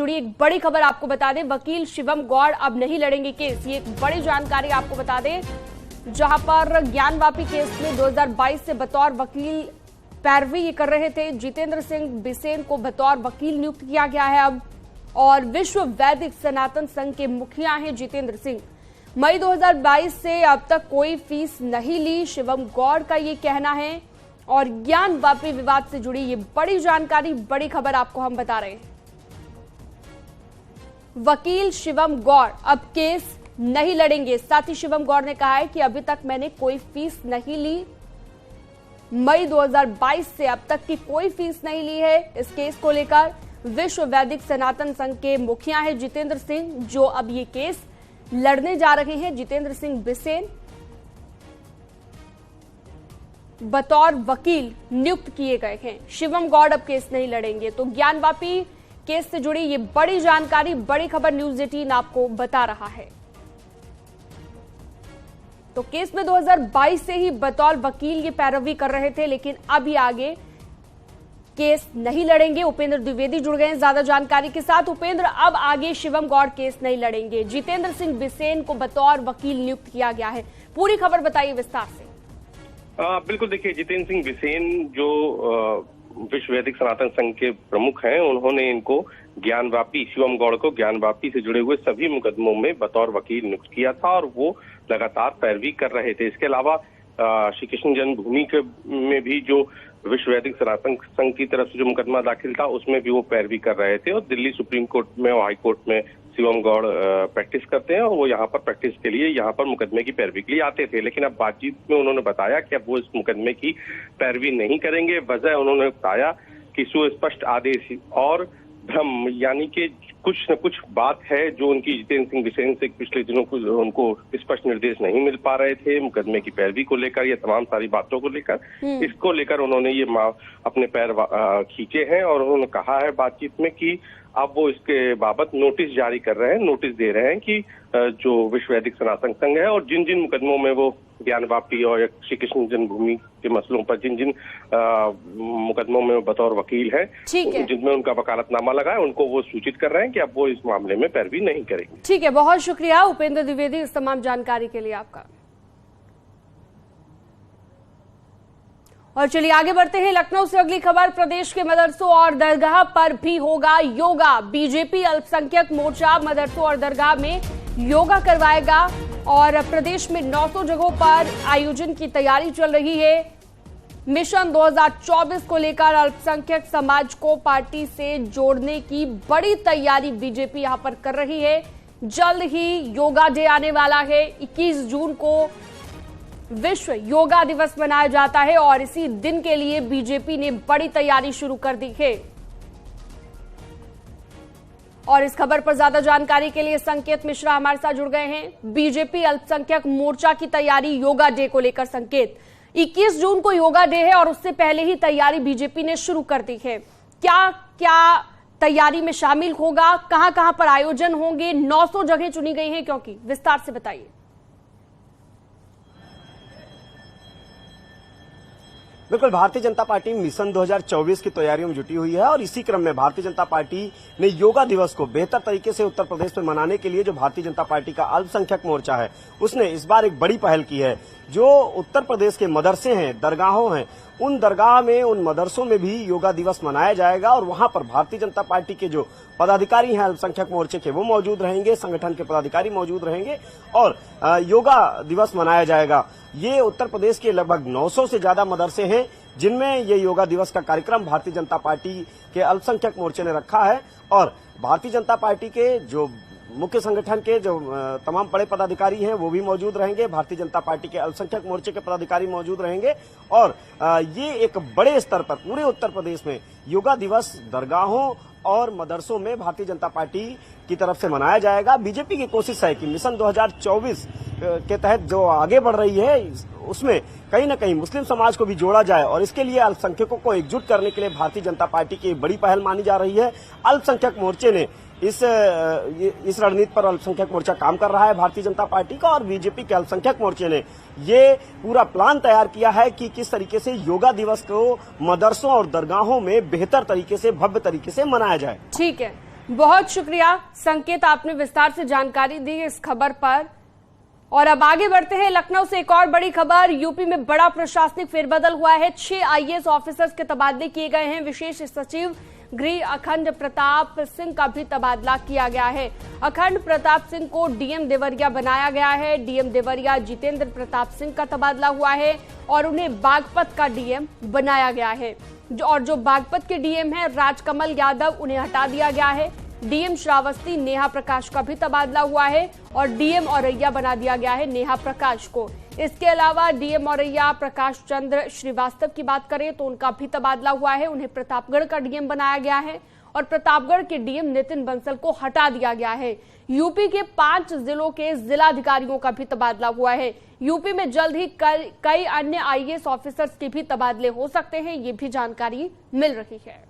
जुड़ी एक बड़ी खबर आपको बता दें। वकील शिवम गौड़ अब नहीं लड़ेंगे केस, ये एक बड़ी जानकारी आपको बता दें। जहां पर ज्ञानवापी केस में 2022 से बतौर वकील पैरवी कर रहे थे जितेंद्र सिंह बिसेन को बतौर वकील नियुक्त किया गया है अब, और विश्व वैदिक सनातन संघ के मुखिया हैं जितेंद्र सिंह। मई 2022 से अब तक कोई फीस नहीं ली, शिवम गौड़ का ये कहना है। और ज्ञानवापी विवाद से जुड़ी ये बड़ी जानकारी, बड़ी खबर आपको हम बता रहे हैं। वकील शिवम गौड़ अब केस नहीं लड़ेंगे। साथ ही शिवम गौड़ ने कहा है कि अभी तक मैंने कोई फीस नहीं ली, मई 2022 से अब तक की कोई फीस नहीं ली है। इस केस को लेकर विश्व वैदिक सनातन संघ के मुखिया है जितेंद्र सिंह, जो अब ये केस लड़ने जा रहे हैं। जितेंद्र सिंह बिसेन बतौर वकील नियुक्त किए गए हैं। शिवम गौड़ अब केस नहीं लड़ेंगे। तो ज्ञानवापी केस से जुड़ी ये बड़ी जानकारी, बड़ी खबर न्यूज 18 आपको बता रहा है। तो केस में 2022 से ही बतौर वकील ये पैरवी कर रहे थे, लेकिन अब ये आगे केस नहीं लड़ेंगे। उपेंद्र द्विवेदी जुड़ गए हैं ज्यादा जानकारी के साथ। उपेंद्र, अब आगे शिवम गौड़ केस नहीं लड़ेंगे, जितेंद्र सिंह बिसेन को बतौर वकील नियुक्त किया गया है। पूरी खबर बताइए विस्तार से। बिल्कुल, देखिए, जितेंद्र सिंह बिसेन जो विश्व वैदिक सनातन संघ के प्रमुख हैं, उन्होंने इनको ज्ञानवापी, शिवम गौड़ को ज्ञानवापी से जुड़े हुए सभी मुकदमों में बतौर वकील नियुक्त किया था और वो लगातार पैरवी कर रहे थे। इसके अलावा श्री कृष्ण जन्मभूमि के में भी जो विश्व वैदिक सनातन संघ की तरफ से जो मुकदमा दाखिल था, उसमें भी वो पैरवी कर रहे थे। और दिल्ली सुप्रीम कोर्ट में और हाई कोर्ट में शिवम गौड़ प्रैक्टिस करते हैं और वो यहाँ पर प्रैक्टिस के लिए, यहाँ पर मुकदमे की पैरवी के लिए आते थे। लेकिन अब बातचीत में उन्होंने बताया कि अब वो इस मुकदमे की पैरवी नहीं करेंगे। वजह उन्होंने बताया कि सुस्पष्ट आदेश और भ्रम, यानी कि कुछ न कुछ बात है जो उनकी जितेंद्र सिंह बिसेन से पिछले दिनों को उनको स्पष्ट निर्देश नहीं मिल पा रहे थे मुकदमे की पैरवी को लेकर, या तमाम सारी बातों को लेकर। इसको लेकर उन्होंने ये अपने पैर खींचे हैं और उन्होंने कहा है बातचीत में कि अब वो इसके बाबत नोटिस जारी कर रहे हैं, नोटिस दे रहे हैं कि जो विश्व वैदिक सनातन संघ है और जिन जिन मुकदमों में वो ज्ञानवापी और श्री कृष्ण जन्मभूमि के मसलों पर जिन जिन मुकदमों में बतौर वकील है, जिनमें उनका वकालतनामा लगा है, उनको वो सूचित कर रहे हैं कि अब वो इस मामले में पैरवी नहीं करेंगे। ठीक है, बहुत शुक्रिया उपेंद्र द्विवेदी इस तमाम जानकारी के लिए आपका। और चलिए आगे बढ़ते हैं। लखनऊ से अगली खबर, प्रदेश के मदरसों और दरगाह पर भी होगा योगा। बीजेपी अल्पसंख्यक मोर्चा मदरसों और दरगाह में योगा करवाएगा और प्रदेश में 900 जगहों पर आयोजन की तैयारी चल रही है। मिशन 2024 को लेकर अल्पसंख्यक समाज को पार्टी से जोड़ने की बड़ी तैयारी बीजेपी यहां पर कर रही है। जल्द ही योगा डे आने वाला है। 21 जून को विश्व योगा दिवस मनाया जाता है और इसी दिन के लिए बीजेपी ने बड़ी तैयारी शुरू कर दी है। और इस खबर पर ज्यादा जानकारी के लिए संकेत मिश्रा हमारे साथ जुड़ गए हैं। बीजेपी अल्पसंख्यक मोर्चा की तैयारी योगा डे को लेकर। संकेत, 21 जून को योगा डे है और उससे पहले ही तैयारी बीजेपी ने शुरू कर दी है। क्या क्या तैयारी में शामिल होगा, कहां कहां पर आयोजन होंगे? 900 जगह चुनी गई हैं क्योंकि, विस्तार से बताइए। बिल्कुल, भारतीय जनता पार्टी मिशन 2024 की तैयारियों में जुटी हुई है और इसी क्रम में भारतीय जनता पार्टी ने योगा दिवस को बेहतर तरीके से उत्तर प्रदेश में मनाने के लिए जो भारतीय जनता पार्टी का अल्पसंख्यक मोर्चा है, उसने इस बार एक बड़ी पहल की है। जो उत्तर प्रदेश के मदरसे हैं, दरगाहों हैं, उन दरगाह में, उन मदरसों में भी योगा दिवस मनाया जाएगा और वहां पर भारतीय जनता पार्टी के जो पदाधिकारी हैं अल्पसंख्यक मोर्चे के, वो मौजूद रहेंगे, संगठन के पदाधिकारी मौजूद रहेंगे और योगा दिवस मनाया जाएगा। ये उत्तर प्रदेश के लगभग 900 से ज्यादा मदरसे हैं जिनमें ये योगा दिवस का कार्यक्रम भारतीय जनता पार्टी के अल्पसंख्यक मोर्चे ने रखा है और भारतीय जनता पार्टी के जो मुख्य संगठन के जो तमाम बड़े पदाधिकारी हैं वो भी मौजूद रहेंगे, भारतीय जनता पार्टी के अल्पसंख्यक मोर्चे के पदाधिकारी मौजूद रहेंगे और ये एक बड़े स्तर पर पूरे उत्तर प्रदेश में योगा दिवस दरगाहों और मदरसों में भारतीय जनता पार्टी की तरफ से मनाया जाएगा। बीजेपी की कोशिश है कि मिशन 2024 के तहत जो आगे बढ़ रही है उसमें कहीं न कहीं मुस्लिम समाज को भी जोड़ा जाए और इसके लिए अल्पसंख्यकों को एकजुट करने के लिए भारतीय जनता पार्टी की बड़ी पहल मानी जा रही है। अल्पसंख्यक मोर्चे ने इस रणनीति पर अल्पसंख्यक मोर्चा काम कर रहा है भारतीय जनता पार्टी का और बीजेपी के अल्पसंख्यक मोर्चे ने ये पूरा प्लान तैयार किया है कि किस तरीके से योगा दिवस को मदरसों और दरगाहों में बेहतर तरीके से, भव्य तरीके से मनाया जाए। ठीक है, बहुत शुक्रिया संकेत, आपने विस्तार से जानकारी दी इस खबर पर। और अब आगे बढ़ते हैं लखनऊ से एक और बड़ी खबर। यूपी में बड़ा प्रशासनिक फेरबदल हुआ है। 6 आईएएस ऑफिसर्स के तबादले किए गए हैं। विशेष सचिव गृह अखंड प्रताप सिंह का भी तबादला किया गया है। अखंड प्रताप सिंह को डीएम देवरिया बनाया गया है। डीएम देवरिया जितेंद्र प्रताप सिंह का तबादला हुआ है और उन्हें बागपत का डीएम बनाया गया है। जो बागपत के डीएम है राजकमल यादव, उन्हें हटा दिया गया है। डीएम श्रावस्ती नेहा प्रकाश का भी तबादला हुआ है और डीएम औरैया बना दिया गया है नेहा प्रकाश को। इसके अलावा डीएम औरैया प्रकाश चंद्र श्रीवास्तव की बात करें तो उनका भी तबादला हुआ है। उन्हें प्रतापगढ़ का डीएम बनाया गया है और प्रतापगढ़ के डीएम नितिन बंसल को हटा दिया गया है। यूपी के 5 जिलों के जिलाधिकारियों का भी तबादला हुआ है। यूपी में जल्द ही कई अन्य आईएएस ऑफिसर्स के भी तबादले हो सकते हैं, ये भी जानकारी मिल रही है।